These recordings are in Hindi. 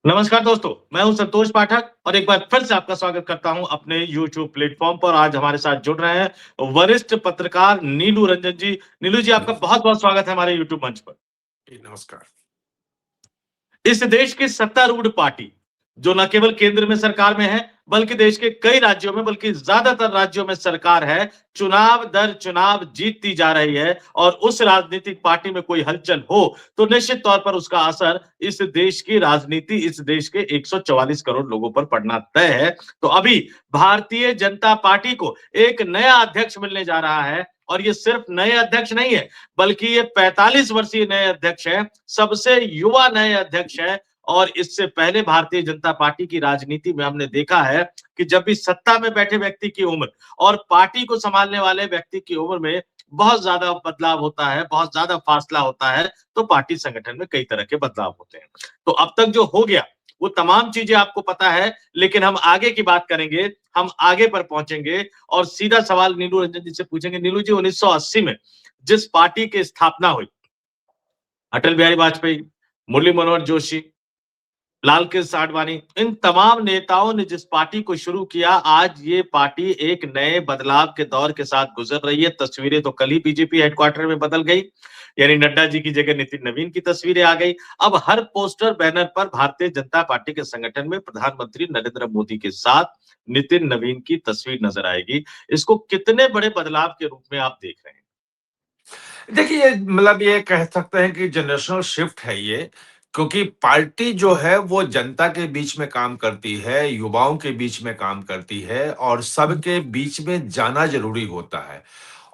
नमस्कार दोस्तों, मैं हूं संतोष पाठक और एक बार फिर से आपका स्वागत करता हूं अपने YouTube प्लेटफॉर्म पर। आज हमारे साथ जुड़ रहे हैं वरिष्ठ पत्रकार नीलू रंजन जी। नीलू जी, आपका बहुत-बहुत स्वागत है हमारे YouTube मंच पर। जी, नमस्कार। इस देश की सत्तारूढ़ पार्टी, जो न केवल केंद्र में सरकार में है, बल्कि देश के कई राज्यों में, बल्कि ज्यादातर राज्यों में सरकार है, चुनाव दर चुनाव जीतती जा रही है और उस राजनीतिक पार्टी में कोई हलचल हो, तो निश्चित तौर पर उसका असर इस देश की राजनीति, इस देश के 144 करोड़ लोगों पर पड़ना तय है। तो अभी भारतीय जनता पार्टी को एक नया अध्यक्ष मिलने जा रहा है और ये सिर्फ नए अध्यक्ष नहीं है, बल्कि ये 45 वर्षीय नए अध्यक्ष हैं, सबसे युवा नए अध्यक्ष हैं। और इससे पहले भारतीय जनता पार्टी की राजनीति में हमने देखा है कि जब भी सत्ता में बैठे व्यक्ति की उम्र और पार्टी को संभालने वाले व्यक्ति की उम्र में बहुत ज्यादा बदलाव होता है, बहुत ज्यादा फासला होता है, तो पार्टी संगठन में कई तरह के बदलाव होते हैं। तो अब तक जो हो गया वो तमाम चीजें आपको पता है, लेकिन हम आगे की बात करेंगे, हम आगे पर पहुंचेंगे और सीधा सवाल नीलू रंजन जी से पूछेंगे। नीलू जी, 1980 में जिस पार्टी की स्थापना हुई, अटल बिहारी वाजपेयी, मुरली मनोहर जोशी, लाल कृष्ण आडवाणी, इन तमाम नेताओं ने जिस पार्टी को शुरू किया, आज ये पार्टी एक नए बदलाव के दौर के साथ गुजर रही है। तस्वीरें तो कल ही बीजेपी हेडक्वार्टर में बदल गई, यानी नड्डा जी की जगह नितिन नवीन की तस्वीरें आ गई। अब हर पोस्टर बैनर पर भारतीय जनता पार्टी के संगठन में प्रधानमंत्री नरेंद्र मोदी के साथ नितिन नवीन की तस्वीर नजर आएगी। इसको कितने बड़े बदलाव के रूप में आप देख रहे हैं? देखिए, मतलब ये कह सकते हैं कि जनरेशनल शिफ्ट है ये, क्योंकि पार्टी जो है वो जनता के बीच में काम करती है, युवाओं के बीच में काम करती है और सबके बीच में जाना ज़रूरी होता है।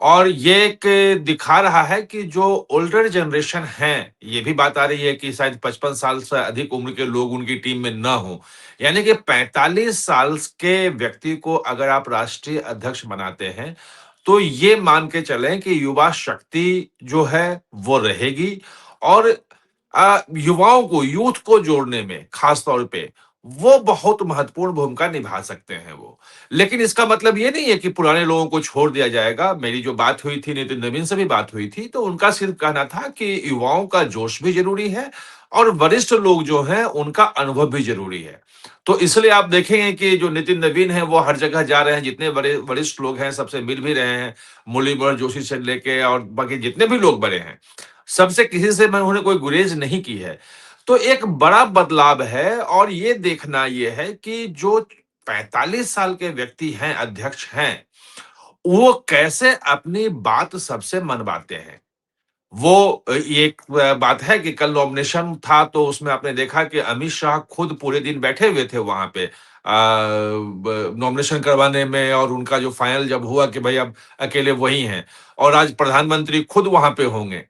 और ये एक दिखा रहा है कि जो ओल्डर जनरेशन हैं, ये भी बात आ रही है कि शायद 55 साल से अधिक उम्र के लोग उनकी टीम में ना हों। यानी कि 45 साल के व्यक्ति को अगर आप राष्ट्रीय अध्यक्ष बनाते हैं, तो ये मान के चलें कि युवा शक्ति जो है वो रहेगी और युवाओं को यूथ को जोड़ने में खास तौर पे वो बहुत महत्वपूर्ण भूमिका निभा सकते हैं वो। लेकिन इसका मतलब ये नहीं है कि पुराने लोगों को छोड़ दिया जाएगा। मेरी जो बात हुई थी नितिन नवीन से भी बात हुई थी, तो उनका सिर्फ कहना था कि युवाओं का जोश भी ज़रूरी है और वरिष्ठ लोग जो हैं उनका अनुभव भी ज़रूरी है। तो इसलिए आप देखेंगे कि जो नितिन नवीन हैं वो हर जगह जा रहे हैं, जितने बड़े वरिष्ठ लोग हैं सबसे मिल भी रहे हैं। मुरली मनोहर जोशी से लेके और बाकी जितने भी लोग बड़े हैं, सबसे किसी से उन्होंने कोई गुरेज नहीं की है। तो एक बड़ा बदलाव है और ये देखना ये है कि जो 45 साल के व्यक्ति हैं, अध्यक्ष हैं, वो कैसे अपनी बात सबसे मनवाते हैं। वो एक बात है कि कल नॉमिनेशन था तो उसमें आपने देखा कि अमित शाह खुद पूरे दिन बैठे हुए थे वहां पे नॉमिनेशन करवाने में और उनका जो फाइनल जब हुआ कि भाई अब अकेले वही हैं और आज प्रधानमंत्री खुद वहां पे होंगे।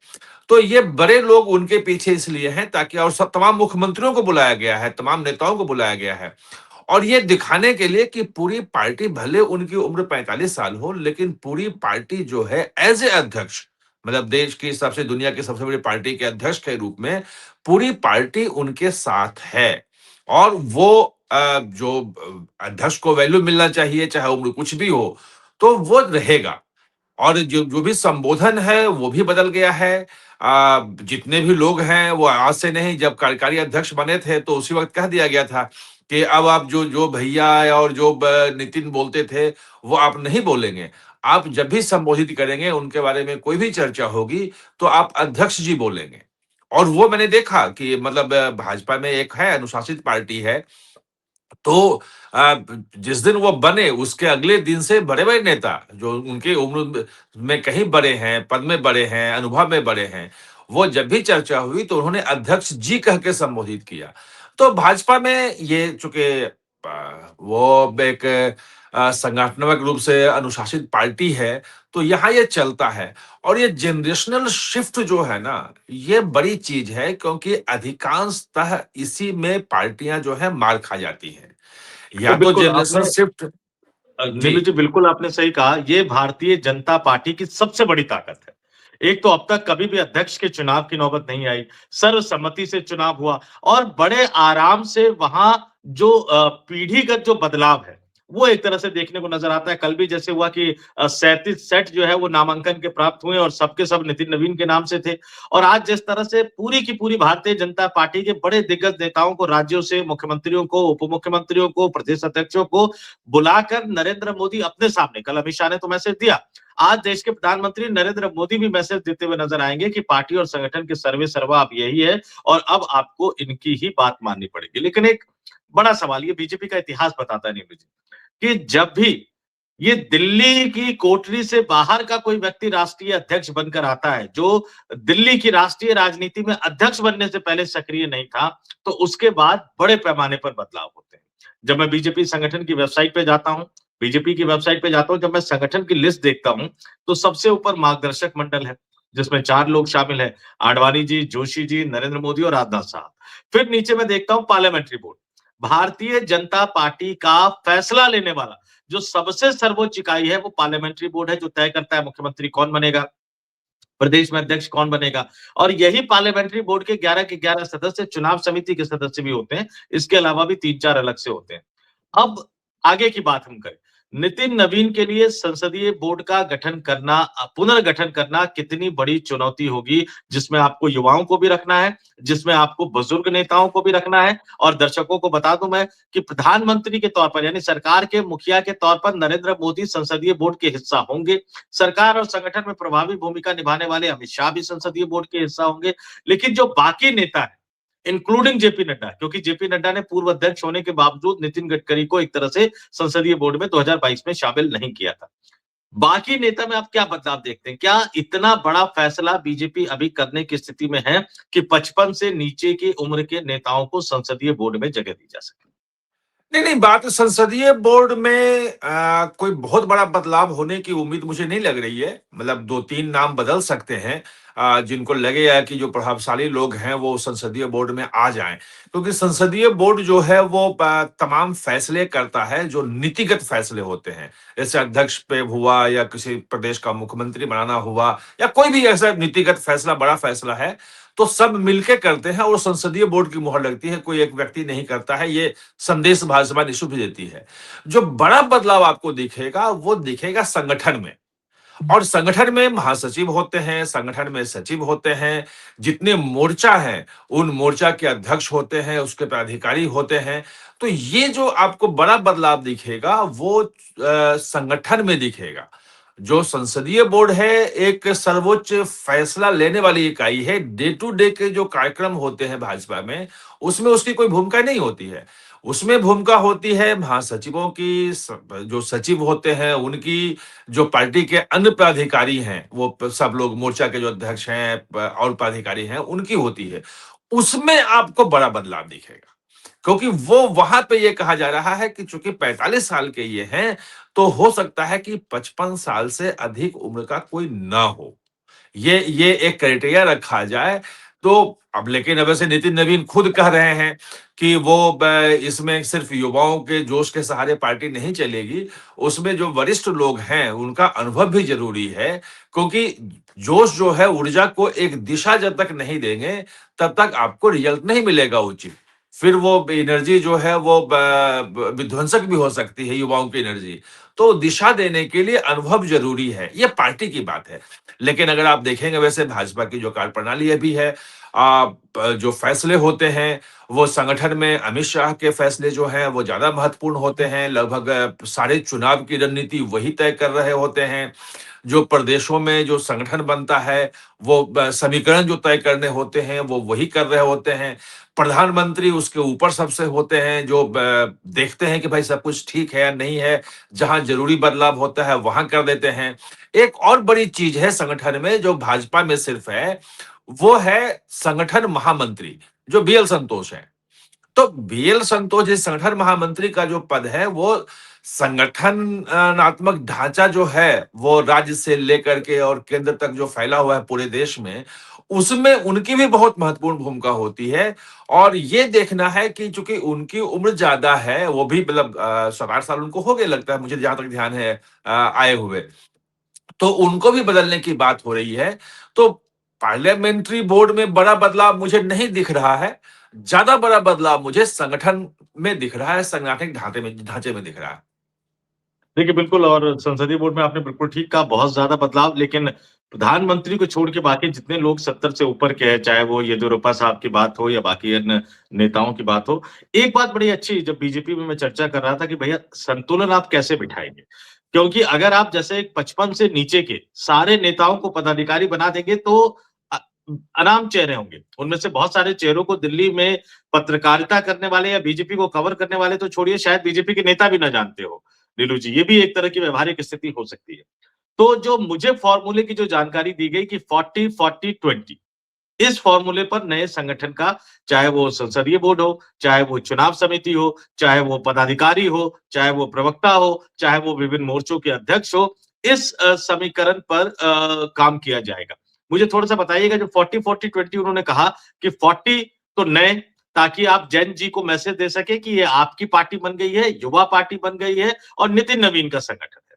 तो ये बड़े लोग उनके पीछे इसलिए हैं ताकि और सब तमाम मुख्यमंत्रियों को बुलाया गया है, तमाम नेताओं को बुलाया गया है और ये दिखाने के लिए कि पूरी पार्टी भले उनकी उम्र 45 साल हो, लेकिन पूरी पार्टी जो है एज़ ए अध्यक्ष, मतलब देश की सबसे दुनिया की सबसे बड़ी पार्टी के अध्यक्ष के रूप में पूरी पार्टी उनके साथ है। और वो जो अध्यक्ष को वैल्यू मिलना चाहिए, चाहे उम्र कुछ भी हो, तो वो रहेगा। और जो जो भी संबोधन है वो भी बदल गया है। जितने भी लोग हैं वो आज से नहीं, जब कार्यकारी अध्यक्ष बने थे तो उसी वक़्त कह दिया गया था कि अब आप जो जो भैया और जो नितिन बोलते थे वो आप नहीं बोलेंगे। आप जब भी संबोधित करेंगे उनके बारे में कोई भी चर्चा होगी तो आप अध्यक्ष जी बोलेंगे। और वो मैंने देखा कि मतलब भाजपा में एक है अनुशासित पार्टी है, तो जिस दिन वो बने उसके अगले दिन से बड़े-बड़े नेता जो उनकी उम्र में कहीं बड़े हैं, पद में बड़े हैं, अनुभव में बड़े हैं, वो जब भी चर्चा हुई तो उन्होंने अध्यक्ष जी कह के संबोधित किया। तो भाजपा में ये चूँकि वो एक संगठनात्मक रूप से अनुशासित पार्टी है, तो यहाँ ये चलता है। और ये जनरेशनल शिफ्ट जो है ना, ये बड़ी चीज़ है क्योंकि अधिकांशतः इसी में पार्टियाँ जो हैं मार खा जाती हैं। तो या तो बिल्कुल जनरेशन आपने शिफ्ट। नीलू जी। जी, बिल्कुल आपने सही कहा। ये भारतीय जनता पार्टी की सबसे बड़ी ताकत है। एक तो अब तक कभी भी अध्यक्ष के चुनाव की नौबत नहीं आई, सर्वसम्मति से चुनाव हुआ और बड़े आराम से वहाँ जो पीढ़ीगत जो बदलाव है, वो एक तरह से देखने को नजर आता है। कल भी जैसे हुआ कि 37 सेट जो है वो नामांकन के प्राप्त हुए और सबके सब नितिन नवीन के नाम से थे। और आज जिस तरह से पूरी की पूरी भारतीय जनता पार्टी के बड़े दिग्गज नेताओं को राज्यों से मुख्यमंत्रियों को, उप मुख्यमंत्रियों को, प्रदेश अध्यक्षों को बुलाकर नरेंद्र मोदी अपने सामने, कल अमित शाह ने तो मैसेज दिया, आज देश के प्रधानमंत्री नरेंद्र मोदी भी मैसेज देते हुए नजर आएंगे कि पार्टी और संगठन के सर्वे सर्वा अब यही है और अब आपको इनकी ही बात माननी पड़ेगी। लेकिन एक बड़ा सवाल, ये बीजेपी का इतिहास बताता है नीरज जी, कि जब भी ये दिल्ली की कोठरी से बाहर का कोई व्यक्ति राष्ट्रीय अध्यक्ष बनकर आता है, जो दिल्ली की राष्ट्रीय राजनीति में अध्यक्ष बनने से पहले सक्रिय नहीं था, तो उसके बाद बड़े पैमाने पर बदलाव होते हैं। जब मैं बीजेपी संगठन की वेबसाइट पे जाता हूँ, बीजेपी की वेबसाइट पे जाता हूँ, जब मैं संगठन की लिस्ट देखता हूँ, तो सबसे ऊपर मार्गदर्शक मंडल है, जिसमें 4 लोग शामिल हैं, आडवाणी जी, जोशी जी, नरेंद्र मोदी और राजनाथ साहब। फिर नीचे मैं देखता हूँ parliamentary board, Bharatiya Janata party का फैसला लेने वाला जो सबसे सर्वोच्च इकाई है वो पार्लियामेंट्री बोर्ड है, जो तय करता है मुख्यमंत्री कौन बनेगा, प्रदेश में अध्यक्ष कौन बनेगा। और यही पार्लियामेंट्री बोर्ड के 11 के 11 सदस्य चुनाव समिति के सदस्य भी होते हैं। इसके अलावा भी 3-4 अलग से होते हैं। अब आगे की बात हम करें, नितिन नवीन के लिए संसदीय बोर्ड का गठन करना, पुनर्गठन करना कितनी बड़ी चुनौती होगी, जिसमें आपको युवाओं को भी रखना है, जिसमें आपको बुजुर्ग नेताओं को भी रखना है। और दर्शकों को बता दूं मैं कि प्रधानमंत्री के तौर पर, यानी सरकार के मुखिया के तौर पर नरेंद्र मोदी संसदीय बोर्ड के हिस्सा होंगे। सरकार और संगठन में प्रभावी भूमिका निभाने वाले अमित शाह भी संसदीय बोर्ड के हिस्सा होंगे। लेकिन जो बाकी नेता है, इंक्लूडिंग जेपी नड्डा, क्योंकि जेपी नड्डा ने पूर्व अध्यक्ष होने के बावजूद नितिन गडकरी को एक तरह से संसदीय बोर्ड में 2022 में शामिल नहीं किया था। बाकी नेता में आप क्या बदलाव देखते हैं? क्या इतना बड़ा फैसला बीजेपी अभी करने की स्थिति में है कि 55 से नीचे की उम्र के नेताओं को संसदीय बोर्ड में जगह दी जा सके? नहीं, नहीं, बात संसदीय बोर्ड में कोई बहुत बड़ा बदलाव होने की उम्मीद मुझे नहीं लग रही है। मतलब 2-3 नाम बदल सकते हैं जिनको लगेगा कि जो प्रभावशाली लोग हैं वो संसदीय बोर्ड में आ जाएँ। क्योंकि संसदीय बोर्ड जो है वो तमाम फैसले करता है जो नीतिगत फैसले होते हैं। जैसे अध्यक्ष पे हुआ या किसी प्रदेश का मुख्यमंत्री बनाना हुआ या कोई भी ऐसा नीतिगत फैसला, बड़ा फैसला है, तो सब मिलके करते हैं और संसदीय बोर्ड की मुहर लगती है, कोई एक व्यक्ति नहीं करता है। ये संदेश भाजपा निःशुल्क भी देती है। जो बड़ा बदलाव आपको दिखेगा, वो दिखेगा संगठन में। और संगठन में महासचिव होते हैं, संगठन में सचिव होते हैं, जितने मोर्चा हैं, उन मोर्चा के अध्यक्ष होते हैं, उसके पदाधिकारी होते हैं। तो ये जो आपको बड़ा बदलाव दिखेगा, वो संगठन में दिखेगा। जो संसदीय बोर्ड है, एक सर्वोच्च फैसला लेने वाली इकाई है। डे टू डे के जो कार्यक्रम होते हैं भाजपा में, उसमें उसकी कोई भूमिका नहीं होती है। उसमें भूमिका होती है महासचिवों की, जो सचिव होते हैं उनकी, जो पार्टी के अन्य पदाधिकारी हैं, वो सब लोग मोर्चा के जो अध्यक्ष हैं और पदाधिकारी हैं, उनकी होती है। उसमें आपको बड़ा बदलाव दिखेगा। क्योंकि वो वहां पे ये कहा जा रहा है कि चूंकि 45 साल के ये हैं, तो हो सकता है कि 55 साल से अधिक उम्र का कोई ना हो। ये एक क्राइटेरिया रखा जाए। तो अब लेकिन अब वैसे नितिन नवीन खुद कह रहे हैं कि वो इसमें सिर्फ युवाओं के जोश के सहारे पार्टी नहीं चलेगी, उसमें जो वरिष्ठ लोग हैं उनका अनुभव भी जरूरी है। क्योंकि जोश जो है, ऊर्जा को एक दिशा जब तक नहीं देंगे, तब तक आपको रिजल्ट नहीं मिलेगा उचित। फिर वो एनर्जी जो है वो विध्वंसक भी हो सकती है, युवाओं की एनर्जी। तो दिशा देने के लिए अनुभव जरूरी है, ये पार्टी की बात है। लेकिन अगर आप देखेंगे वैसे भाजपा की जो कार्यप्रणाली अभी है, जो फैसले होते हैं वो संगठन में अमित शाह के फैसले जो हैं वो ज्यादा महत्वपूर्ण होते हैं। लगभग सारे चुनाव की रणनीति वही तय कर रहे होते हैं। जो प्रदेशों में जो संगठन बनता है, वो समीकरण जो तय करने होते हैं वो वही कर रहे होते हैं। प्रधानमंत्री उसके ऊपर सबसे होते हैं, जो देखते हैं कि भाई सब कुछ ठीक है या नहीं है। जहां जरूरी बदलाव होता है वहां कर देते हैं। एक और बड़ी चीज है संगठन में जो भाजपा में सिर्फ है, वो है संगठन महामंत्री, जो बीएल संतोष है। तो बीएल संतोष जिस संगठन महामंत्री का जो पद है, वो संगठनात्मक ढांचा जो है वो राज्य से लेकर के और केंद्र तक जो फैला हुआ है पूरे देश में, उसमें उनकी भी बहुत महत्वपूर्ण भूमिका होती है। और ये देखना है कि चूंकि उनकी उम्र ज्यादा है, वो भी मतलब 7-8 साल उनको हो गए लगता है, मुझे जहां तक ध्यान है आए हुए, तो उनको भी बदलने की बात हो रही है। तो पार्लियामेंट्री बोर्ड में बड़ा बदलाव मुझे नहीं दिख रहा है। ज्यादा बड़ा बदलाव मुझे संगठन में दिख रहा है, संगठनिक ढांचे में दिख रहा है। देखिए, बिल्कुल और संसदीय बोर्ड में आपने बिल्कुल ठीक कहा, बहुत ज़्यादा बदलाव लेकिन प्रधानमंत्री को छोड़ के बाकी जितने लोग 70 से ऊपर के हैं, चाहे वो येदियुरप्पा साहब की बात हो या बाकी अन्य नेताओं की बात हो। एक बात बड़ी अच्छी जब बीजेपी में मैं चर्चा कर रहा था कि भैया संतुलन आप कैसे बिठाएँगे? क्योंकि अगर आप जैसे 55 से नीचे के सारे नेताओं को पदाधिकारी बना देंगे तो अ, अनाम चेहरे होंगे। उनमें से बहुत सारे चेहरों को दिल्ली में पत्रकारिता करने वाले या बीजेपी को कवर करने वाले तो छोड़िए शायद बीजेपी के नेता भी ना जानते हो। नीलू जी, ये भी एक तरह की व्यावहारिक स्थिति हो सकती है। तो जो मुझे फ़ॉर्मूले की जो जानकारी दी गई कि 40-40-20 इस फ़ॉर्मूले पर नए संगठन का चाहे वो संसदीय बोर्ड हो, चाहे वो चुनाव समिति हो, चाहे वो पदाधिकारी हो, चाहे वो प्रवक्ता हो, चाहे वो विभिन्न मोर्चों के अध्यक्ष हो, इस समीकरण पर काम किया जाएगा। मुझे थोड़ा-सा बताइएगा जो 40-40-20 उन्होंने कहा कि 40 तो नए ताकि आप जेन ज़ी को मैसेज दे सकें कि ये आपकी पार्टी बन गई है, युवा पार्टी बन गई है और नितिन नवीन का संगठन है।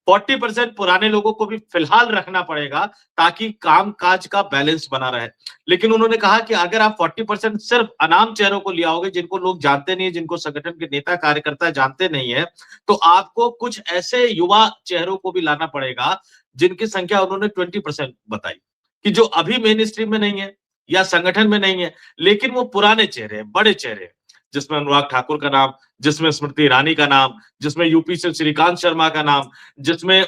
40% पुराने लोगों को भी फिलहाल रखना पड़ेगा ताकि काम-काज का बैलेंस बना रहे। लेकिन उन्होंने कहा कि अगर आप 40% सिर्फ अनाम चेहरों को ले आओगे जिनको लोग जानते नहीं है, जिनको संगठन के नेता कार्यकर्ता जानते नहीं है, तो आपको कुछ ऐसे युवा चेहरों को भी लाना पड़ेगा, जिनकी संख्या उन्होंने 20% बताई, कि जो अभी मेन स्ट्रीम में नहीं है या संगठन में नहीं है, लेकिन वो पुराने चेहरे हैं, बड़े चेहरे हैं, जिसमें अनुराग ठाकुर का नाम, जिसमें स्मृति ईरानी का नाम, जिसमें यूपी से श्रीकांत शर्मा का नाम, जिसमें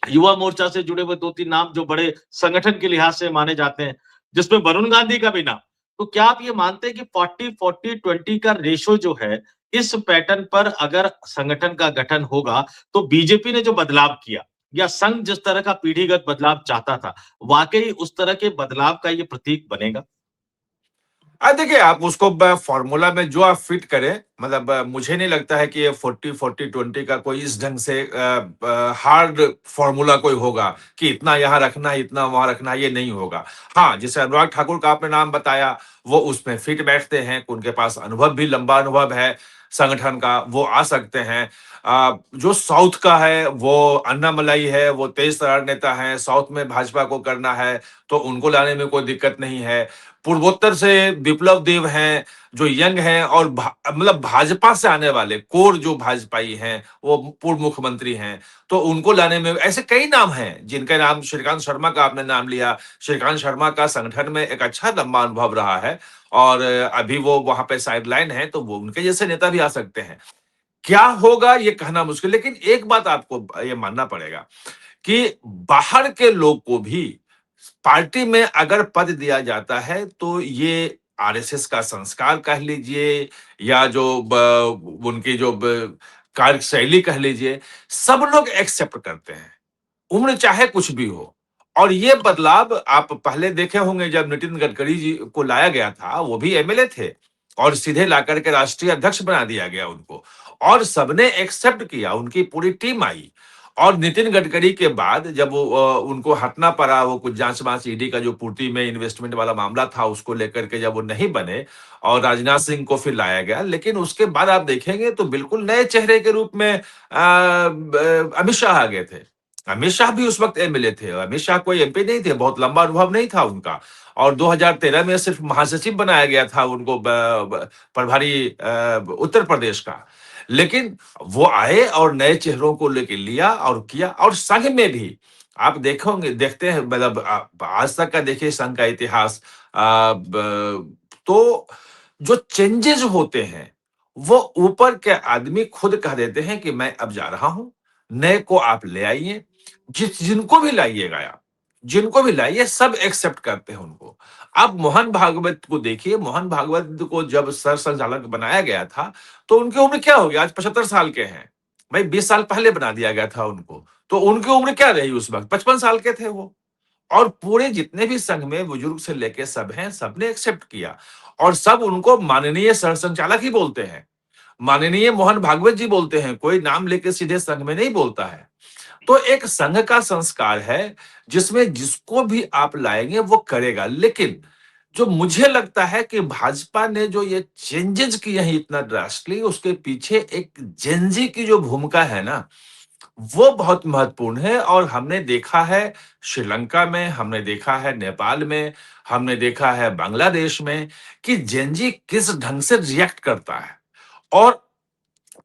युवा मोर्चा से जुड़े हुए 2-3 नाम जो बड़े संगठन के लिहाज से माने जाते हैं, जिसमें वरुण गांधी का भी नाम। तो क्या आप ये मानते हैं कि 40-40-20 का रेशो जो है, इस पैटर्न पर अगर संगठन का गठन होगा, तो बीजेपी ने जो बदलाव किया या संघ जिस तरह का पीढ़ीगत बदलाव चाहता था, वाक़ई उस तरह के बदलाव का ये प्रतीक बनेगा? देखिए आप उसको फॉर्मूला में जो आप फिट करें मतलब मुझे नहीं लगता है कि ये 40-40-20 का कोई इस ढंग से हार्ड फॉर्मूला कोई होगा कि इतना यहाँ रखना है इतना वहां रखना है, ये नहीं होगा। हाँ, जैसे अनुराग ठाकुर का आपने नाम बताया वो उसमें फिट बैठते हैं, उनके पास अनुभव भी लंबा अनुभव है संगठन का, वो आ सकते हैं। जो साउथ का है वो अन्नामलाई है, वो तेज तर्रार नेता है, साउथ में भाजपा को करना है तो उनको लाने में कोई दिक्कत नहीं है। पूर्वोत्तर से विप्लव देव हैं, जो यंग हैं और मतलब भाजपा से आने वाले कोर जो भाजपाई हैं, वो पूर्व मुख्यमंत्री हैं, तो उनको लाने में ऐसे कई नाम हैं, जिनका नाम श्रीकांत शर्मा का आपने नाम लिया। श्रीकांत शर्मा का संगठन में एक अच्छा लंबा अनुभव रहा है और अभी वो वहाँ पे साइडलाइन है, तो वो उनके जैसे नेता भी आ सकते हैं। क्या होगा ये कहना मुश्किल, लेकिन एक बात आपको ये मानना पड़ेगा कि बाहर के लोग को भी पार्टी में अगर पद दिया जाता है तो ये आरएसएस का संस्कार कह लीजिए या जो उनकी जो कार्यशैली कह लीजिए, सब लोग एक्सेप्ट करते हैं। उम्र चाहे कुछ भी हो। और ये बदलाव आप पहले देखे होंगे जब नितिन गडकरी जी को लाया गया था, वो भी एमएलए थे और सीधे लाकर के राष्ट्रीय अध्यक्ष बना दिया गया उनको और सबने एक्सेप्ट किया, उनकी पूरी टीम आई। और नितिन गडकरी के बाद जब वो उनको हटना पड़ा, वो कुछ जाँच-वाँच ईडी का जो पूर्ति में इन्वेस्टमेंट वाला मामला था, उसको लेकर के जब वो नहीं बने और राजनाथ सिंह को फिर लाया गया। लेकिन उसके बाद आप देखेंगे तो बिल्कुल नए चेहरे के रूप में अमित शाह आ गए थे। अमित शाह भी उस वक़्त एमएलए थे। अमित शाह कोई एमपी नहीं थे, बहुत लंबा अनुभव नहीं था उनका और 2013 में सिर्फ महासचिव बनाया गया था उनको ब ब प्रभारी उत्तर प्रदेश का। लेकिन वो आए और नए चेहरों को लेके लिया और किया और संघ में भी आप देखोगे देखते हैं मतलब आज तक का देखिए संघ का इतिहास तो जो चेंजेज़ होते हैं, वो ऊपर के आदमी खुद कह देते हैं कि मैं अब जा रहा हूँ, नए को आप ले आइए। जिनको भी लाइएगा आप, जिनको भी लाइए सब एक्सेप्ट करते हैं उनको। आप मोहन भागवत को देखिए, मोहन भागवत को जब संचालक बनाया गया था, तो उनकी उम्र क्या होगी? आज 75 साल के हैं। भाई 20 साल पहले बना दिया गया था उनको, तो उनकी उम्र क्या रही उस वक़्त? 55 साल के थे वो। और पूरे जितने भी संघ में बुजुर्ग से लेके सब हैं, सबने एक्सेप्ट किया और सब उनको माननीय सरसंघचालक ही बोलते हैं। माननीय मोहन भागवत जी बोलते हैं, कोई नाम लेके सीधे संघ में नहीं बोलता है। तो एक संघ का संस्कार है, जिसमें जिसको भी आप लाएँगे वो करेगा। लेकिन जो मुझे लगता है कि भाजपा ने जो ये चेंजेज़ किए हैं इतना ड्रास्टिकली उसके पीछे एक जेन ज़ी की जो भूमिका है ना, वो बहुत महत्वपूर्ण है और हमने देखा है श्रीलंका में, हमने देखा है नेपाल में, हमने देखा है बांग्लादेश में कि जेन ज़ी किस ढंग से रिएक्ट करता है। और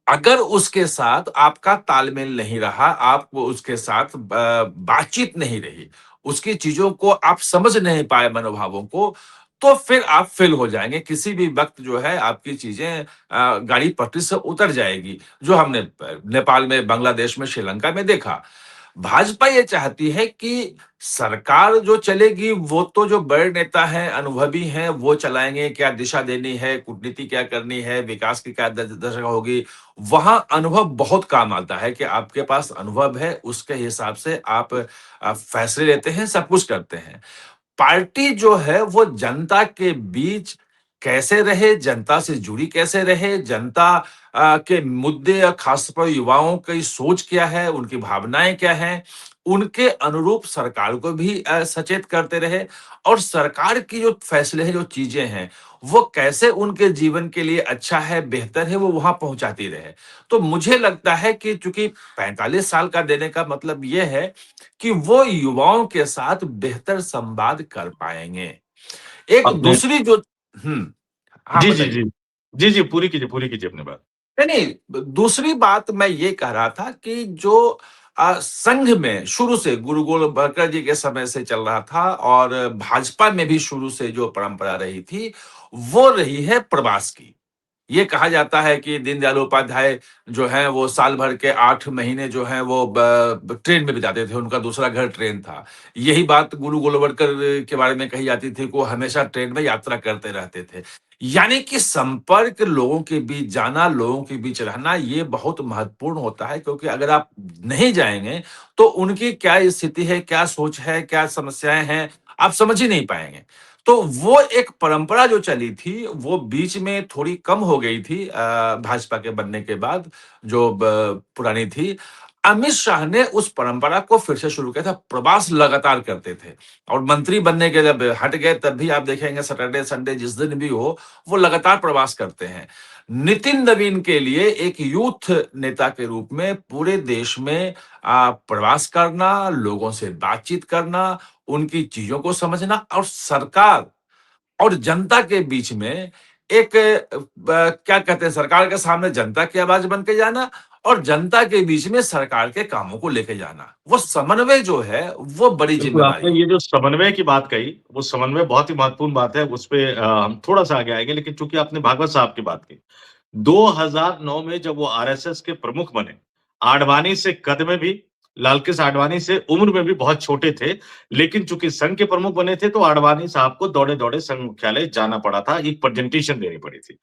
अगर उसके साथ आपका तालमेल नहीं रहा, आपको उसके साथ बातचीत नहीं रही, उसकी चीज़ों को आप समझ नहीं पाए मनोभावों को, तो फिर आप फ़ेल हो जाएँगे। किसी भी वक़्त जो है आपकी चीज़ें गाड़ी पटरी से उतर जाएगी, जो हमने नेपाल में, बांग्लादेश में, श्रीलंका में देखा। भाजपा ये चाहती है कि सरकार जो चलेगी वो तो जो बड़े नेता हैं, अनुभवी हैं, वो चलाएँगे, क्या दिशा देनी है, कूटनीति क्या करनी है, विकास की क्या दशा होगी। वहाँ अनुभव बहुत काम आता है कि आपके पास अनुभव है, उसके हिसाब से आप फैसले लेते हैं, सब कुछ करते हैं। पार्टी जो है वो जनता के बीच कैसे रहे, जनता से जुड़ी कैसे रहे, जनता के मुद्दे या खासतौर पर युवाओं की सोच क्या है, उनकी भावनाएँ क्या हैं, उनके अनुरूप सरकार को भी सचेत करते रहे और सरकार की जो फैसले हैं, जो चीज़ें हैं, वो कैसे उनके जीवन के लिए अच्छा है, बेहतर है, वो वहाँ पहुँचाती रहे। तो मुझे लगता है कि चूँकि 45 साल का देने का मतलब ये है कि वो युवाओं के साथ बेहतर संवाद कर पाएँगे। एक आपने दूसरी जो हुँ, हाँ जी, जी, बताइए। जी। जी, जी, पूरी कीजिए अपनी बात। नहीं, नहीं, दूसरी बात मैं ये कह रहा था कि जो संघ में शुरू से गुरु गोलवलकर जी के समय से चल रहा था और भाजपा में भी शुरू से जो परंपरा रही थी, वो रही है प्रवास की। ये कहा जाता है कि दीनदयाल उपाध्याय जो हैं वो साल भर के 8 महीने जो हैं वो ट्रेन में बिताते थे, उनका दूसरा घर ट्रेन था। यही बात गुरु गोलवलकर के बारे में कही जाती थी कि वो हमेशा ट्रेन में यात्रा करते रहते थे। यानी कि संपर्क लोगों के बीच जाना, लोगों के बीच रहना ये बहुत महत्वपूर्ण होता है क्योंकि अगर आप नहीं जाएँगे, तो उनकी क्या स्थिति है, क्या सोच है, क्या समस्याएँ हैं, आप समझ ही नहीं पाएँगे। तो वो एक परंपरा जो चली थी, वो बीच में थोड़ी कम हो गई थी भाजपा के बनने के बाद, जो पुरानी थी। अमित शाह ने उस परंपरा को फिर से शुरू किया था, प्रवास लगातार करते थे और मंत्री बनने के जब हट गए, तब भी आप देखेंगे सैटरडे, संडे जिस दिन भी हो, वो लगातार प्रवास करते हैं। नितिन नवीन के लिए एक यूथ नेता के रूप में पूरे देश में प्रवास करना, लोगों से बातचीत करना, उनकी चीज़ों को समझना और सरकार और जनता के बीच में एक क्या कहते हैं सरकार के सामने जनता की आवाज़ बन के जाना और जनता के बीच में सरकार के कामों को लेके जाना। वो समन्वय जो है, वो बड़ी बिल्कुल, ज़िम्मेदारी आपने है। ये जो समन्वय की बात कही, वो समन्वय बहुत ही महत्वपूर्ण बात है, उसपे हम थोड़ा-सा आगे आएँगे, लेकिन चूँकि आपने भागवत साहब की बात की। 2009 में जब वो आरएसएस के प्रमुख बने, आडवाणी से कद में भी, लालकृष्ण आडवाणी से उम्र में भी बहुत छोटे थे, लेकिन चूँकि संघ के प्रमुख बने थे, तो आडवाणी साहब को दौड़े-दौड़े संघ मुख्यालय जाना पड़ा था, एक प्रेजेंटेशन देनी पड़ी थी।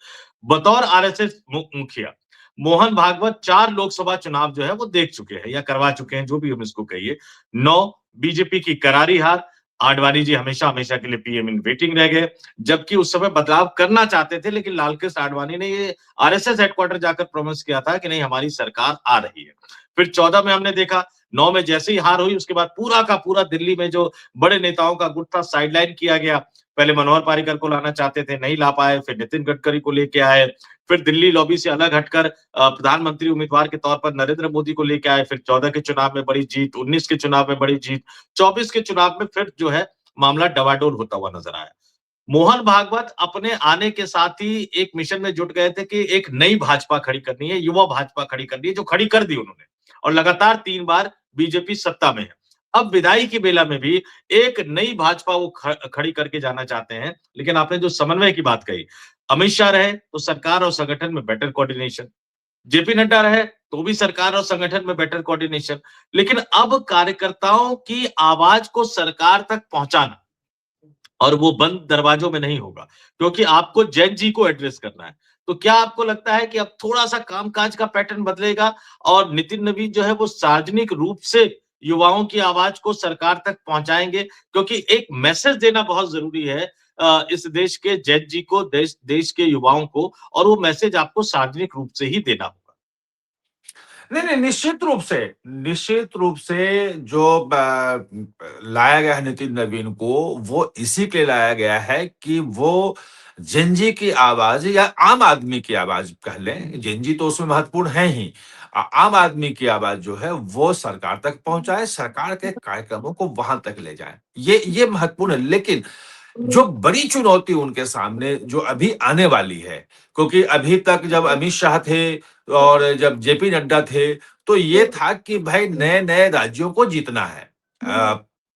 बतौर आरएसएस मुखिया, मोहन भागवत 4 लोकसभा चुनाव जो है वो देख चुके हैं या करवा चुके हैं, जो भी हम इसको कहिए। 9 बीजेपी की करारी हार, आडवाणी जी हमेशा-हमेशा के लिए पीएम इन वेटिंग रह गए, जबकि उस समय बदलाव करना चाहते थे, लेकिन लालकृष्ण आडवाणी ने ये आरएसएस हेडक्वार्टर जाकर प्रॉमिस किया था कि नहीं हमारी सरकार आ रही है। फिर 14 में हमने देखा, 9 में जैसे ही हार हुई उसके बाद पूरा का पूरा दिल्ली में जो बड़े नेताओं का गुट था साइडलाइन किया गया। पहले मनोहर पर्रिकर को लाना चाहते थे, नहीं ला पाए, फिर नितिन गडकरी को लेके आए, फिर दिल्ली लॉबी से अलग हटकर प्रधानमंत्री उम्मीदवार के तौर पर नरेंद्र मोदी को लेके आए, फिर 14 के चुनाव में बड़ी जीत, 19 के चुनाव में बड़ी जीत, 24 के चुनाव में फिर जो है मामला डवाडोल होता हुआ नजर आया। मोहन भागवत अपने आने के साथ ही एक मिशन में जुट गए थे कि एक नई भाजपा खड़ी करनी है, युवा भाजपा खड़ी करनी है, जो खड़ी कर दी उन्होंने और लगातार 3 बार बीजेपी सत्ता में है। अब विदाई की बेला में भी एक नई भाजपा वो खड़ी करके जाना चाहते हैं, लेकिन आपने जो समन्वय की बात कही, अमित शाह रहे तो सरकार और संगठन में बेटर कोऑर्डिनेशन, जेपी नड्डा रहे तो भी सरकार और संगठन में बेटर कोऑर्डिनेशन, लेकिन अब कार्यकर्ताओं की आवाज को सरकार तक पहुंचाना और वो बंद दरवाजों में नहीं होगा, क्योंकि आपको जैन जी को एड्रेस करना है। तो क्या आपको लगता है कि अब थोड़ा-सा कामकाज का पैटर्न बदलेगा और नितिन नवीन जो है वो सार्वजनिक रूप से युवाओं की आवाज को सरकार तक पहुँचाएँगे? क्योंकि एक मैसेज देना बहुत ज़रूरी है इस देश के जैन जी को, देश देश के युवाओं को और वो मैसेज आपको सार्वजनिक रूप से ही देना होगा। नहीं, नहीं, निश्चित रूप से जो लाया गया है नितिन नवीन को, वो इसी के लिए लाया गया है कि वो जेन की आवाज़ या आम आदमी की आवाज़ कह लें, जेन तो उसमें महत्वपूर्ण है ही। आम आदमी की आवाज़ जो है, वो सरकार तक पहुँचाए, सरकार के कार्यक्रमों को वहाँ तक ले जाएँ। ये महत्वपूर्ण है, लेकिन जो बड़ी चुनौती उनके सामने जो अभी आने वाली है, क्योंकि अभी तक जब अमित शाह थे और जब जेपी नड्डा थे, तो ये था कि भाई नए-नए राज्यों को जीतना है।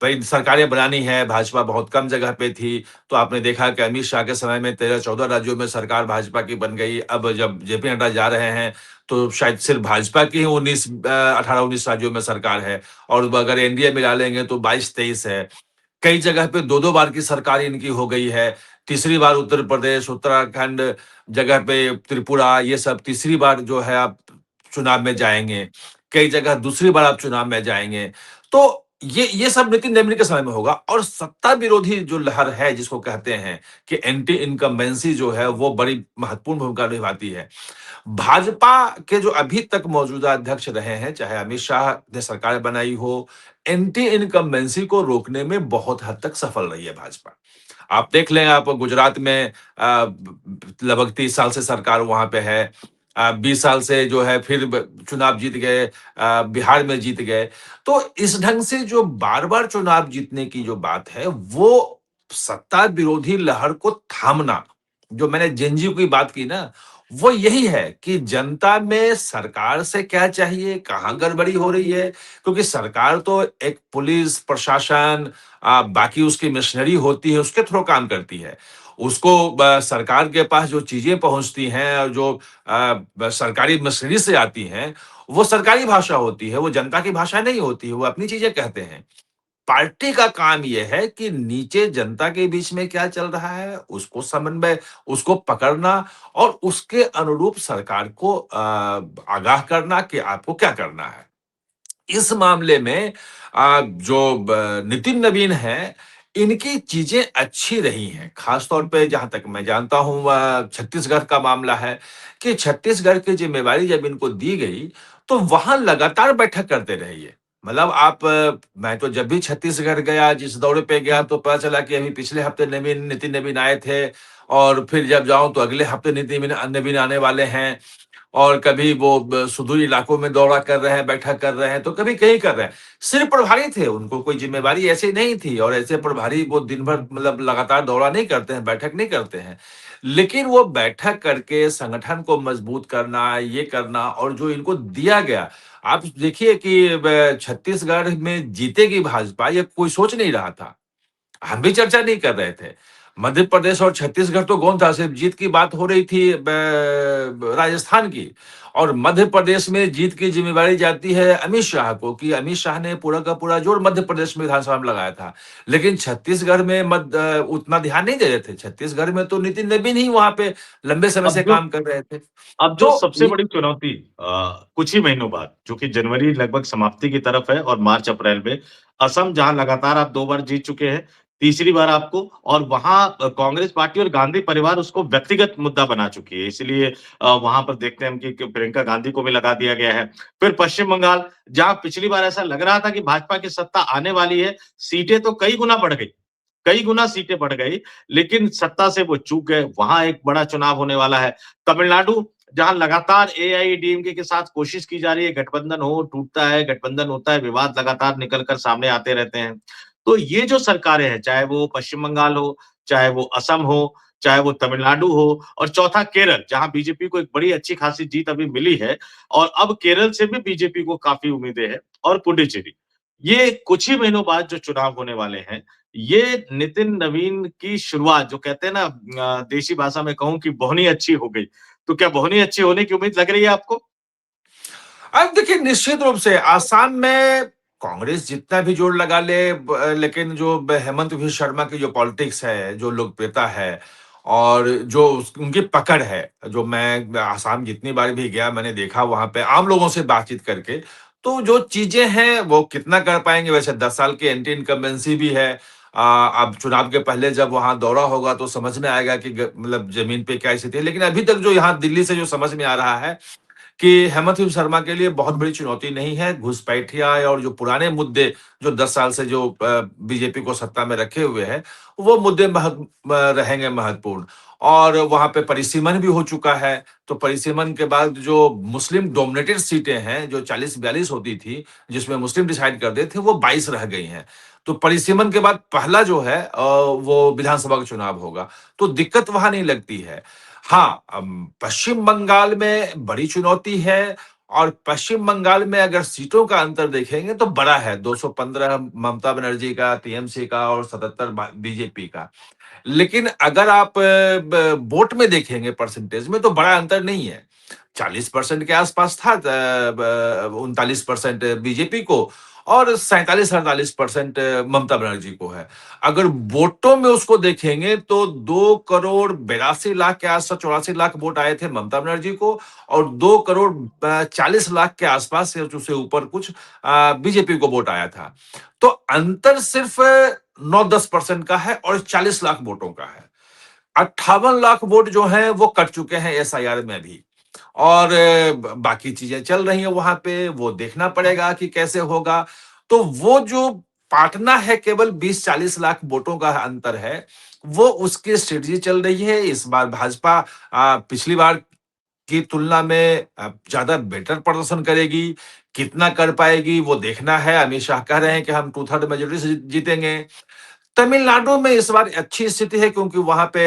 भाई सरकारें बनानी है, भाजपा बहुत कम जगह पे थी, तो आपने देखा कि अमित शाह के समय में 13-14 राज्यों में सरकार भाजपा की बन गई। अब जब जेपी नड्डा जा रहे हैं, तो शायद सिर्फ भाजपा की ही 18-19 राज्यों में सरकार है और अगर एनडीए मिला लेंगे तो 22-23 है। कई जगह पे 2-2 बार की सरकार इनकी हो गई है। तीसरी बार उत्तर प्रदेश, उत्तराखंड जगह पे त्रिपुरा ये सब तीसरी बार जो है आप चुनाव में जाएँगे। कई जगह दूसरी बार आप चुनाव में जाएँगे। तो ये सब नितिन नवीन के समय में होगा और सत्ता विरोधी जो लहर है जिसको कहते हैं कि एंटी इनकम्बेंसी जो है वो बड़ी महत्वपूर्ण भूमिका निभाती है। भाजपा के जो अभी तक मौजूदा अध्यक्ष रहे हैं, चाहे अमित शाह ने सरकार बनाई हो, एंटी इनकम्बेंसी को रोकने में बहुत हद तक सफल रही है भाजपा। आप देख लें आप गुजरात में लगभग 30 साल से सरकार वहाँ पे है। 20 साल से जो है फिर ब चुनाव जीत गए बिहार में जीत गए। तो इस ढंग से जो बार-बार चुनाव जीतने की जो बात है, वो सत्ता विरोधी लहर को थामना, जो मैंने जेनज़ी की बात की ना, वो यही है कि जनता में सरकार से क्या चाहिए, कहाँ गड़बड़ी हो रही है, क्योंकि सरकार तो एक पुलिस, प्रशासन बाकी उसकी मशीनरी होती है, उसके थ्रू काम करती है। उसको सरकार के पास जो चीज़ें पहुँचती हैं और जो सरकारी मशीनरी से आती हैं, वो सरकारी भाषा होती है, वो जनता की भाषा नहीं होती है, वो अपनी चीज़ें कहते हैं। पार्टी का काम ये है कि नीचे जनता के बीच में क्या चल रहा है, उसको समन्वय उसको पकड़ना और उसके अनुरूप सरकार को आगाह करना कि आपको क्या करना है। इस मामले में जो नितिन नवीन हैं, इनकी चीज़ें अच्छी रही हैं। ख़ास तौर पे जहाँ तक मैं जानता हूँ छत्तीसगढ़ का मामला है कि छत्तीसगढ़ की ज़िम्मेवारी जब इनको दी गई, तो वहाँ लगातार बैठक करते रहे ये। मतलब मैं तो जब भी छत्तीसगढ़ गया, जिस दौरे पे गया तो पता चला कि अभी पिछले हफ़्ते नितिन नवीन आए थे और फिर जब जाऊँ तो अगले हफ़्ते नितिन नवीन आने वाले हैं। और कभी वो सुदूर इलाकों में दौरा कर रहे हैं, बैठक कर रहे हैं, तो कभी कहीं कर रहे हैं। सिर्फ प्रभारी थे, उनको कोई ज़िम्मेवारी ऐसी नहीं थी और ऐसे प्रभारी वो दिन भर मतलब लगातार दौरा नहीं करते हैं, बैठक नहीं करते हैं। लेकिन वो बैठक करके संगठन को मजबूत करना, ये करना और जो इनको दिया गया, आप देखिए कि छत्तीसगढ़ में जीतेगी भाजपा, ये कोई सोच नहीं रहा था। हम भी चर्चा नहीं कर रहे थे। मध्य प्रदेश और छत्तीसगढ़ तो गौण था, सिर्फ जीत की बात हो रही थी राजस्थान की और मध्य प्रदेश में जीत की ज़िम्मेवारी जाती है अमित शाह को कि अमित शाह ने पूरा का पूरा जोर मध्य प्रदेश में विधानसभा में लगाया था। लेकिन छत्तीसगढ़ में उतना ध्यान नहीं दे रहे थे। छत्तीसगढ़ में तो नितिन नवीन ही वहाँ पे लंबे समय अब से जो काम कर रहे थे। अब जो तो सबसे बड़ी चुनौती कुछ ही महीनों बाद, जो कि जनवरी लगभग समाप्ति की तरफ है और मार्च-अप्रैल में, असम जहाँ लगातार आप 2 बार जीत चुके हैं, तीसरी बार आपको और वहाँ कांग्रेस पार्टी और गांधी परिवार उसको व्यक्तिगत मुद्दा बना चुकी है। इसलिए वहाँ पर देखते हैं हम कि प्रियंका गांधी को भी लगा दिया गया है। फिर पश्चिम बंगाल, जहाँ पिछली बार ऐसा लग रहा था कि भाजपा की सत्ता आने वाली है, सीटें तो कई गुना बढ़ गई। कई गुना सीटें बढ़ गई, लेकिन सत्ता से वो चूक गए, वहाँ एक बड़ा चुनाव होने वाला है। तमिलनाडु जहाँ लगातार एआईएडीएमके के साथ कोशिश की जा रही है, गठबंधन हो, टूटता है, गठबंधन होता है, विवाद लगातार निकल कर सामने आते रहते हैं। तो ये जो सरकारें हैं, चाहे वो पश्चिम बंगाल हो, चाहे वो असम हो, चाहे वो तमिलनाडु हो और चौथा केरल, जहाँ बीजेपी को एक बड़ी अच्छी खासी जीत अभी मिली है और अब केरल से भी बीजेपी को काफ़ी उम्मीदें हैं और पुडुचेरी। ये कुछ ही महीनों बाद जो चुनाव होने वाले हैं, ये नितिन नवीन की शुरुआत जो कहते हैं ना देशी भाषा में कहूँ कि बोहनी अच्छी हो गई। तो क्या बोहनी अच्छी होने की उम्मीद लग रही है आपको? अब देखिए निश्चित रूप से आसाम में कांग्रेस जितना भी जोर लगा ले लेकिन जो हेमंत विश्व शर्मा की जो पॉलिटिक्स है, जो लोकप्रियता है और जो उनकी पकड़ है, जो मैं आसाम जितनी बार भी गया मैंने देखा वहां पे आम लोगों से बातचीत करके, तो जो चीजें हैं वो कितना कर पाएंगे, वैसे 10 साल की एंटी इनकम्बेंसी भी है। अब चुनाव के पहले जब वहां दौरा होगा तो समझ में आएगा कि मतलब जमीन पे क्या स्थिति है, लेकिन अभी तक जो यहाँ दिल्ली से जो समझ में आ रहा है कि हेमंत बिस्वा शर्मा के लिए बहुत बड़ी चुनौती नहीं है। घुसपैठिया और जो पुराने मुद्दे जो 10 साल से जो बीजेपी को सत्ता में रखे हुए हैं, वो मुद्दे रहेंगे महत्वपूर्ण। और वहां पे परिसीमन भी हो चुका है। तो परिसीमन के बाद जो मुस्लिम डोमिनेटेड सीटें हैं, जो 40-42 होती थी, जिसमें मुस्लिम डिसाइड करते थे, वो 22 रह गई हैं। तो परिसीमन के बाद पहला जो है वो विधानसभा का चुनाव होगा। तो दिक्कत वहां नहीं लगती है। हाँ, पश्चिम बंगाल में बड़ी चुनौती है और पश्चिम बंगाल में अगर सीटों का अंतर देखेंगे तो बड़ा है, 215 ममता बनर्जी का, टीएमसी का और 77 बीजेपी का। लेकिन अगर आप वोट में देखेंगे परसेंटेज में तो बड़ा अंतर नहीं है। 40% के आसपास था, 39% बीजेपी को और 47-48% ममता बनर्जी को है। अगर वोटों में उसको देखेंगे तो 2,82,00,000 के आसपास, 84 लाख वोट आए थे ममता बनर्जी को और 2,40,00,000 के आसपास या उससे ऊपर कुछ बीजेपी को वोट आया था। तो अंतर सिर्फ 9-10% का है और 40 लाख वोटों का है। 58 लाख वोट जो हैं वो कट चुके हैं एसआईआर में भी और बाकी चीजें चल रही हैं वहां पे, वो देखना पड़ेगा कि कैसे होगा। तो वो जो पाटना है, केवल 20-40 लाख वोटों का अंतर है, वो उसकी स्ट्रेटजी चल रही है। इस बार भाजपा पिछली बार की तुलना में ज्यादा बेटर प्रदर्शन करेगी। कितना कर पाएगी वो देखना है। अमित शाह कह रहे हैं कि हम 2/3 मेजोरिटी से जीतेंगे। तमिलनाडु में इस बार अच्छी स्थिति है क्योंकि वहां पे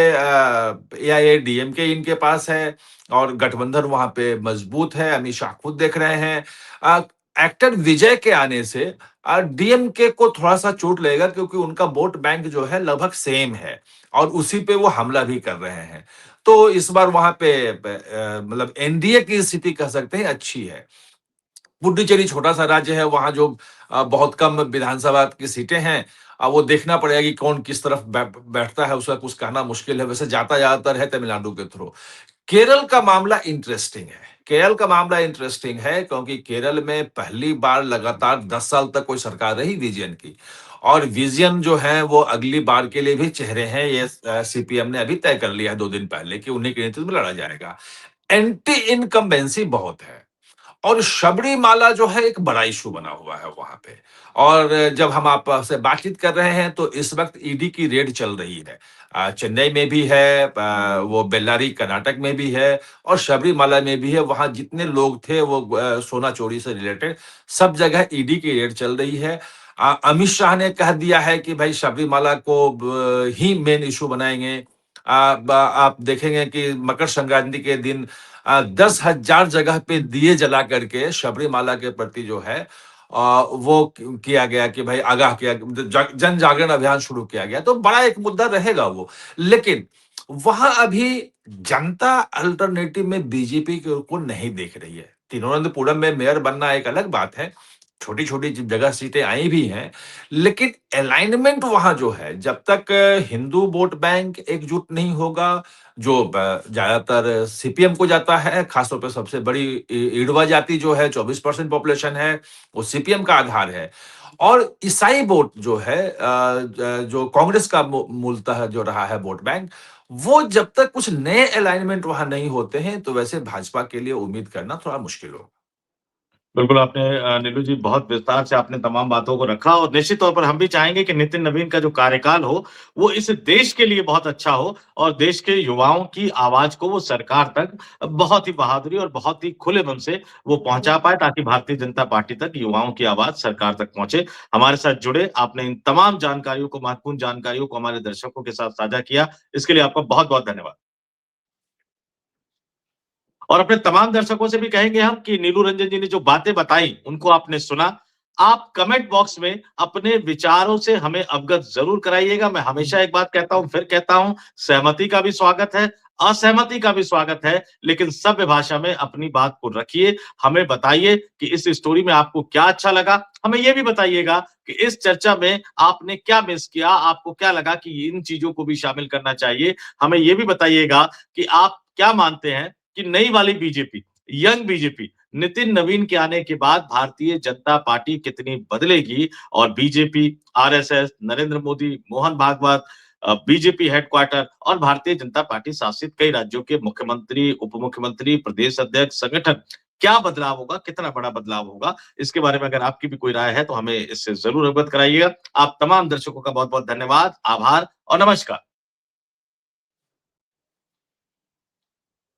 एआईएडीएमके इनके पास है और गठबंधन वहां पे मजबूत है। अमित शाह खुद देख रहे हैं। अ, एक्टर विजय के आने से डीएमके को थोड़ा सा चोट लगेगा क्योंकि उनका वोट बैंक जो है लगभग सेम है और उसी पे वो हमला भी कर रहे हैं। तो इस बार वहां पे मतलब एनडीए की स्थिति कह सकते हैं अच्छी है। पुडुचेरी छोटा-सा राज्य है, वहाँ जो बहुत कम विधानसभा की सीटें हैं। वो देखना पड़ेगा कि कौन किस तरफ बैठता है, उसका कुछ कहना मुश्किल है। वैसे जाता ज़्यादातर है तमिलनाडु के थ्रू। केरल का मामला इंटरेस्टिंग है। केरल का मामला इंटरेस्टिंग है क्योंकि केरल में पहली बार लगातार 10 साल तक कोई सरकार रही विजयन की और विजयन जो है वो अगली बार के लिए भी चेहरे हैं। ये सीपीएम ने अभी तय कर लिया है 2 दिन पहले कि उन्हीं के नेतृत्व में लड़ा जाएगा। एंटी इनकम्बेंसी बहुत है। और शबरीमाला जो है एक बड़ा इश्यू बना हुआ है वहां पे। और जब हम आपसे बातचीत कर रहे हैं तो इस वक्त ईडी की रेड चल रही है। चेन्नई में भी है, वो बेल्लारी कर्नाटक में भी है और शबरीमाला में भी है। वहां जितने लोग थे वो सोना चोरी से रिलेटेड, सब जगह ईडी की रेड चल रही है। अमित शाह ने कह दिया है कि भाई शबरीमाला को ही मेन इशू बनाएंगे। आप देखेंगे कि मकर संक्रांति के दिन 10,000 जगह पे दिए जला करके शबरीमाला के प्रति जो है वो किया गया कि भाई आगाह किया, जन जागरण अभियान शुरू किया गया। तो बड़ा एक मुद्दा रहेगा वो। लेकिन वहां अभी जनता अल्टरनेटिव में बीजेपी को नहीं देख रही है। तिरुवनंतपुरम में मेयर बनना एक अलग बात है। छोटी-छोटी जगह सीटें आई भी हैं, लेकिन अलाइनमेंट वहां जो है, जब तक हिंदू वोट बैंक एकजुट नहीं होगा, जो ज्यादातर सीपीएम को जाता है, खासतौर पे सबसे बड़ी इड़वा जाति जो है, 24% पॉपुलेशन है, वो सीपीएम का आधार है। और ईसाई वोट जो है, जो कांग्रेस का मूलतः जो रहा है वोट बैंक, वो जब तक कुछ नए अलाइनमेंट वहां नहीं होते हैं, तो वैसे भाजपा के लिए उम्मीद करना थोड़ा मुश्किल होगा। बिल्कुल आपने नीलू जी बहुत विस्तार से आपने तमाम बातों को रखा और निश्चित तौर पर हम भी चाहेंगे कि नितिन नवीन का जो कार्यकाल हो, वो इस देश के लिए बहुत अच्छा हो और देश के युवाओं की आवाज़ को वो सरकार तक बहुत ही बहादुरी और बहुत ही खुले मन से वो पहुँचा पाए ताकि भारतीय जनता पार्टी तक युवाओं की आवाज़ सरकार तक पहुँचे। हमारे साथ जुड़े, आपने इन तमाम जानकारियों को, महत्वपूर्ण जानकारियों को हमारे दर्शकों के साथ साझा किया, इसके लिए आपका बहुत-बहुत धन्यवाद। और अपने तमाम दर्शकों से भी कहेंगे हम कि नीलू रंजन जी ने जो बातें बताई, उनको आपने सुना। आप कमेंट बॉक्स में अपने विचारों से हमें अवगत ज़रूर कराइएगा। मैं हमेशा एक बात कहता हूँ, फिर कहता हूँ, सहमति का भी स्वागत है, असहमति का भी स्वागत है, लेकिन सभ्य भाषा में अपनी बात को रखिए। हमें बताइए कि इस स्टोरी में आपको क्या अच्छा लगा। हमें ये भी बताइएगा कि इस चर्चा में आपने क्या मिस किया, आपको क्या लगा कि इन चीज़ों को भी शामिल करना चाहिए। हमें ये भी बताइएगा कि आप क्या मानते हैं कि नई वाली बीजेपी, यंग बीजेपी, नितिन नवीन के आने के बाद भारतीय जनता पार्टी कितनी बदलेगी और BJP, RSS, Narendra Modi, Mohan Bhagwat, BJP headquarter और भारतीय जनता पार्टी शासित कई राज्यों के मुख्यमंत्री, उप मुख्यमंत्री, प्रदेश अध्यक्ष, संगठन, क्या बदलाव होगा, कितना बड़ा बदलाव होगा? इसके बारे में अगर आपकी भी कोई राय है तो हमें इससे ज़रूर अवगत कराइएगा। आप तमाम दर्शकों का बहुत-बहुत धन्यवाद, आभार और नमस्कार।